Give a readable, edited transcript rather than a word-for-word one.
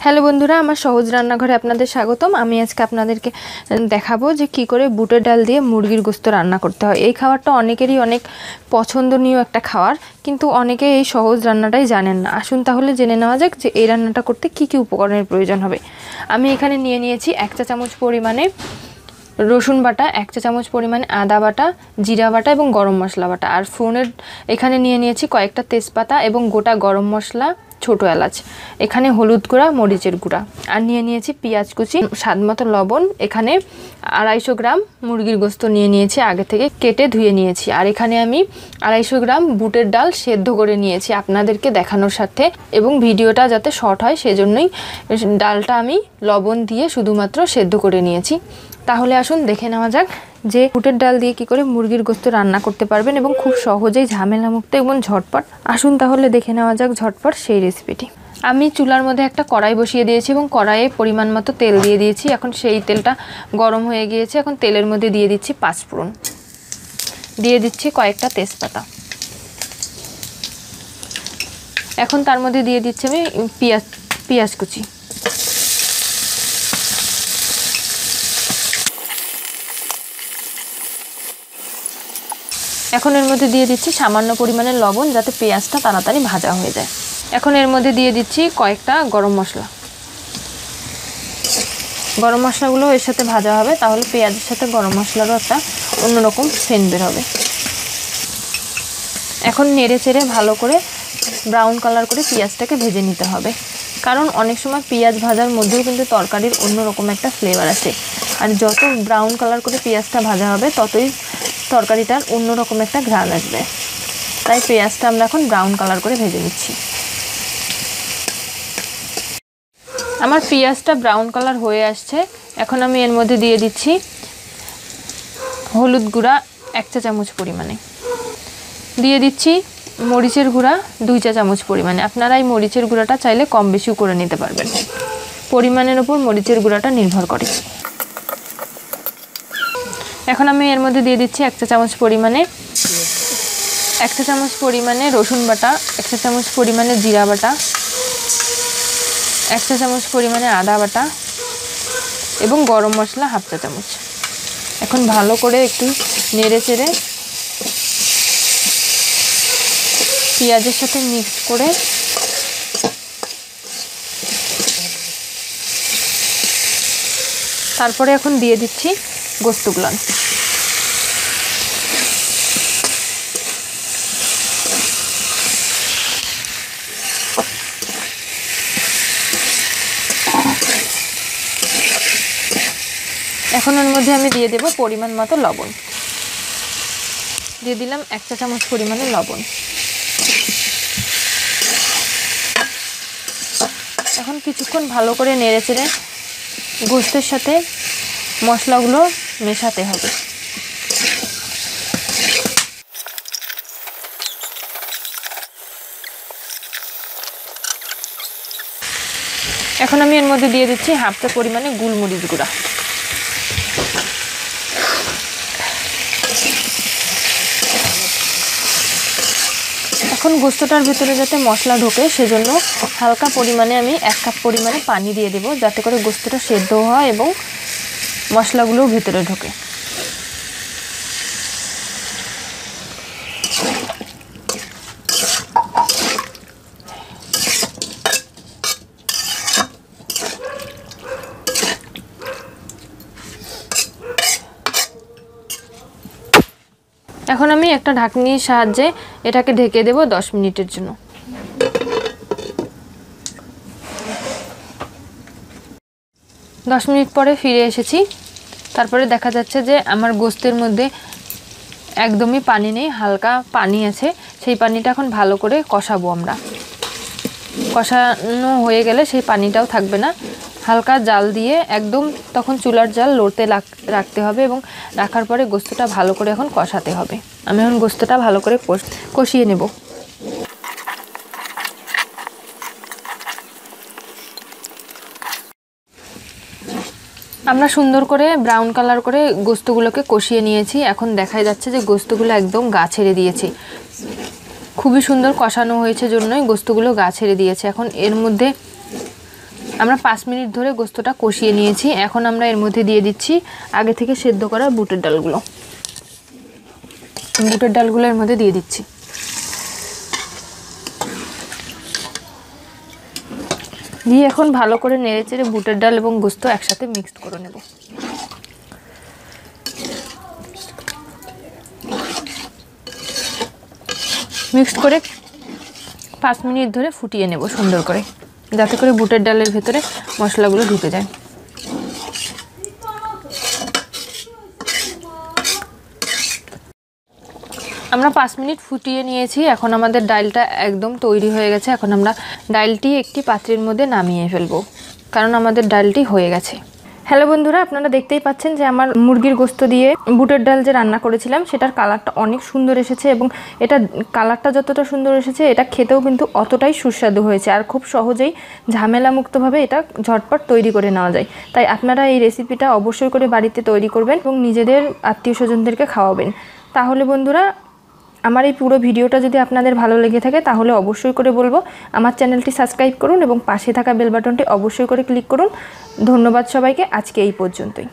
Hello বন্ধুরা, আমার সহজ রান্নাঘরে আপনাদের স্বাগতম। আমি আজকে আপনাদেরকে দেখাবো যে কি করে বুটের ডাল দিয়ে মুরগির গোশত রান্না করতে হয়। এই খাবারটা অনেকেরই অনেক পছন্দনীয় একটা খাবার, কিন্তু অনেকে এই সহজ রান্নাটাই জানেন না। আসুন তাহলে জেনে নেওয়া যাক যে এই রান্নাটা করতে কি কি উপকরণের প্রয়োজন হবে। আমি এখানে নিয়ে নিয়েছি 1 চা চামচ পরিমাণে রসুন বাটা, 1 চা চামচ পরিমাণে আদা বাটা, জিরা বাটা এবং গরম মশলা বাটা। আর ফোড়নের এখানে নিয়ে নিয়েছি কয়েকটা তেজপাতা এবং গোটা গরম মশলা, ছোটো এলাচ। এখানে হলুদ গুঁড়া, মরিচের গুঁড়া, আর নিয়ে নিয়েছি পেঁয়াজ কুচি, স্বাদমতো লবণ। এখানে 250 গ্রাম মুরগির গোশত নিয়ে নিয়েছি, আগে থেকে কেটে ধুয়ে নিয়েছি। আর এখানে আমি 250 গ্রাম বুটের ডাল সেদ্ধ করে নিয়েছি আপনাদেরকে দেখানোর সাথে, এবং ভিডিওটা যাতে শর্ট হয় সেজন্যই ডালটা আমি লবণ দিয়ে শুধুমাত্র সেদ্ধ করে নিয়েছি। তাহলে আসুন দেখে নেওয়া যাক যে বুটের ডাল দিয়ে কি করে মুরগির গোশত রান্না করতে পারবেন এবং খুব সহজেই ঝামেলামুক্ত এবং ঝটপট। আসুন তাহলে দেখে নেওয়া যাক ঝটপট সেই রেসিপিটি। আমি চুলার মধ্যে একটা কড়াই বসিয়ে দিয়েছি এবং কড়াইয়ে পরিমাণ মতো তেল দিয়ে দিয়েছি। এখন সেই তেলটা গরম হয়ে গিয়েছে। এখন তেলের মধ্যে দিয়ে দিচ্ছি 5 ফোড়ন, দিয়ে দিচ্ছি কয়েকটা তেজপাতা। এখন তার মধ্যে দিয়ে দিচ্ছি আমি পেঁয়াজ কুচি। এখন এর মধ্যে দিয়ে দিচ্ছি সামান্য পরিমাণে লবণ, যাতে পেঁয়াজটা তাড়াতাড়ি ভাজা হয়ে যায়। এখন এর মধ্যে দিয়ে দিচ্ছি কয়েকটা গরম মশলা। গরম মশলাগুলো এর সাথে ভাজা হবে, তাহলে পেঁয়াজের সাথে গরম মশলারও একটা অন্যরকম সেন্ট বের হবে। এখন নেড়ে চেড়ে ভালো করে ব্রাউন কালার করে পেঁয়াজটাকে ভেজে নিতে হবে, কারণ অনেক সময় পেঁয়াজ ভাজার মধ্যেও কিন্তু তরকারির অন্যরকম একটা ফ্লেভার আসে। আর যত ব্রাউন কালার করে পেঁয়াজটা ভাজা হবে ততই তরকারিটার অন্যরকম একটা ঘ্রাণ আসবে। তাই পেঁয়াজটা আমরা এখন ব্রাউন কালার করে ভেজে নিচ্ছি। আমার পেঁয়াজটা ব্রাউন কালার হয়ে আসছে। এখন আমি এর মধ্যে দিয়ে দিচ্ছি হলুদ গুঁড়া 1 চা চামচ পরিমাণে, দিয়ে দিচ্ছি মরিচের গুঁড়া 2 চা চামচ পরিমাণে। আপনারা এই মরিচের গুঁড়াটা চাইলে কম বেশিও করে নিতে পারবেন, পরিমাণের উপর মরিচের গুঁড়াটা নির্ভর করে। এখন আমি এর মধ্যে দিয়ে দিচ্ছি 1 চা চামচ পরিমাণে রসুন বাটা, 1 চা চামচ পরিমাণে জিরা বাটা, 1 চা চামচ পরিমাণে আদা বাটা এবং গরম মশলা 1/2 চা চামচ। এখন ভালো করে একটু নেড়ে চেড়ে পেঁয়াজের সাথে মিক্স করে তারপরে এখন দিয়ে দিচ্ছি গোশতগুলো। এখন এর মধ্যে আমি দিয়ে দেব পরিমাণ মতো লবণ। দিয়ে দিলাম 1 চা চামচ পরিমাণে লবণ। এখন কিছুক্ষণ ভালো করে নেড়ে চেড়ে গোশতের সাথে মশলাগুলো মেশাতে হবে। এখন আমি এর মধ্যে দিয়ে দিচ্ছি 1/2 চা পরিমাণে গোলমরিচ গুঁড়া। এখন গোশতটার ভিতরে যাতে মশলা ঢোকে সেজন্য হালকা পরিমাণে আমি 1 কাপ পরিমাণে পানি দিয়ে দেব, যাতে করে গোশতটা সেদ্ধ হয় এবং মশলাগুলোও ভিতরে ঢোকে। এখন আমি একটা ঢাকনির সাহায্যে এটাকে ঢেকে দেব 10 মিনিটের জন্য। 10 মিনিট পরে ফিরে এসেছি। তারপরে দেখা যাচ্ছে যে আমার গোশতের মধ্যে একদমই পানি নেই, হালকা পানি আছে। সেই পানিটা এখন ভালো করে কষাবো আমরা। কষানো হয়ে গেলে সেই পানিটাও থাকবে না, হালকা জাল দিয়ে একদম তখন চুলার জাল লড়তে রাখতে হবে এবং রাখার পরে গোশতটা ভালো করে এখন কষাতে হবে। আমি এখন গোশতটা ভালো করে কষিয়ে নেব। আমরা সুন্দর করে ব্রাউন কালার করে গোশতগুলোকে কষিয়ে নিয়েছি। এখন দেখা যাচ্ছে যে গোশতগুলো একদম গা ছেড়ে দিয়েছে। খুবই সুন্দর কষানো হয়েছে জন্যই গোশতগুলো গা ছেড়ে দিয়েছে। এখন এর মধ্যে আমরা 5 মিনিট ধরে গোস্তটা কষিয়ে নিয়েছি। এখন আমরা এর মধ্যে দিয়ে দিচ্ছি আগে থেকে সেদ্ধ করা বুটের ডালগুলো। বুটের ডালগুলো এর মধ্যে দিয়ে দিচ্ছি। দিয়ে এখন ভালো করে নেড়েচেড়ে বুটের ডাল এবং গোস্ত একসাথে মিক্সড করে নেব। মিক্সড করে 5 মিনিট ধরে ফুটিয়ে নেব সুন্দর করে, যাতে করে বুটের ডালের ভেতরে মশলাগুলো ঢুকে যায়। আমরা 5 মিনিট ফুটিয়ে নিয়েছি। এখন আমাদের ডালটা একদম তৈরি হয়ে গেছে। এখন আমরা ডালটি একটি পাত্রের মধ্যে নামিয়ে ফেলবো, কারণ আমাদের ডালটি হয়ে গেছে। হ্যালো বন্ধুরা, আপনারা দেখতেই পাচ্ছেন যে আমার মুরগির গোস্ত দিয়ে বুটের ডাল যে রান্না করেছিলাম সেটার কালারটা অনেক সুন্দর এসেছে, এবং এটা কালারটা যতটা সুন্দর এসেছে এটা খেতেও কিন্তু অতটাই সুস্বাদু হয়েছে। আর খুব সহজেই ঝামেলামুক্তভাবে এটা ঝটপট তৈরি করে নেওয়া যায়। তাই আপনারা এই রেসিপিটা অবশ্যই করে বাড়িতে তৈরি করবেন এবং নিজেদের আত্মীয় স্বজনদেরকে খাওয়াবেন। তাহলে বন্ধুরা, আমার এই পুরো ভিডিওটা যদি আপনাদের ভালো লেগে থাকে তাহলে অবশ্যই করে বলবো আমার চ্যানেলটি সাবস্ক্রাইব করুন এবং পাশে থাকা বেল বাটনটি অবশ্যই করে ক্লিক করুন। ধন্যবাদ সবাইকে, আজকে এই পর্যন্তই।